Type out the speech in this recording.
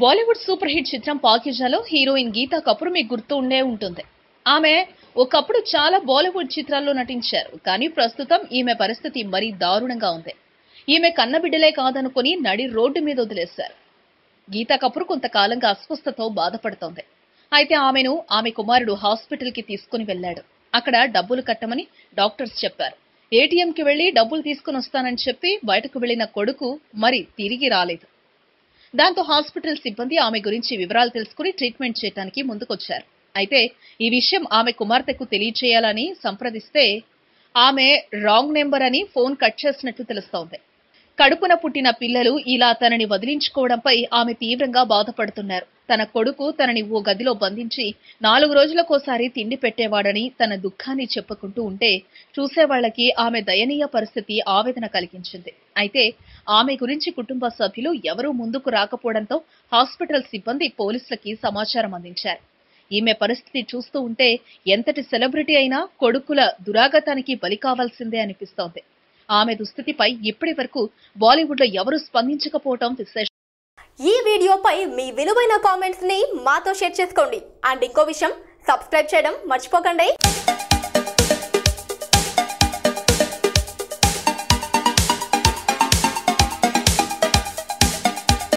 Bollywood super hit చిత్రం పాకిజాలో heroine Gita Kapoor మీకు గుర్తు ఉండే ఉంటుంది. ఆమె ఒకప్పుడు చాలా బాలీవుడ్ చిత్రాల్లో నటించారు. కానీ ప్రస్తుతం ఈమె పరిస్థితి మరీ దారుణంగా ఉంది. ఈమె కన్నబిడ్డలే కాదనుకుని నడి రోడ్డు మీద వదిలేశారు. గీతా కపూర్ కొంతకాలంగా అస్వస్థతో బాధపడుతోంది. అయితే ఆమె కుమారుడు హాస్పిటల్ కి తీసుకుని వెళ్లాడు. అక్కడ డబ్బులు కట్టమని డాక్టర్స్ చెప్పారు. ఏటీఎంకి వెళ్లి డబ్బులు తీసుకుని వస్తానని చెప్పి బయటకు వెళ్లిన కొడుకు మరి తిరిగి రాలేదు. దాంతో హాస్పిటల్ సిబ్బంది ఆమె గురించి వివరాలు తెలుసుకుని ట్రీట్మెంట్ చేయడానికి ముందుకొచ్చారు. అయితే ఈ విషయం ఆమె కుమార్తెకు తెలియచేయాలని సంప్రదిస్తే ఆమె రాంగ్ నెంబర్ అని ఫోన్ కట్ చేసినట్లు తెలుస్తోంది. కడుపున పుట్టిన పిల్లలు ఇలా తనని వదిలించుకోవడంపై ఆమె తీవ్రంగా బాధపడుతున్నారు. తన కొడుకు తనని ఓ గదిలో బంధించి 4 రోజులకోసారి తిండి పెట్టేవాడని తన దుఃఖాన్ని చెప్పుకుంటూ ఉంటే చూసేవాళ్లకి ఆమె దయనీయ పరిస్థితి ఆవేదన కలిగించింది. అయితే ఆమె గురించి కుటుంబ సభ్యులు ఎవరూ ముందుకు రాకపోవడంతో హాస్పిటల్ సిబ్బంది పోలీసులకి సమాచారం అందించారు. ఈమె పరిస్థితి చూస్తూ ఉంటే ఎంతటి సెలబ్రిటీ అయినా కొడుకుల దురాగతానికి బలి కావాల్సిందే అనిపిస్తోంది. ఆమె దుస్థితిపై ఇప్పటి వరకు బాలీవుడ్ లో ఎవరూ స్పందించకపోవడం విశేషం. ఈ వీడియోపై మీ విలువైన కామెంట్స్ ని మాతో షేర్ చేసుకోండి. అండ్ ఇంకో విషయం, సబ్స్క్రైబ్ చేయడం మర్చిపోకండి.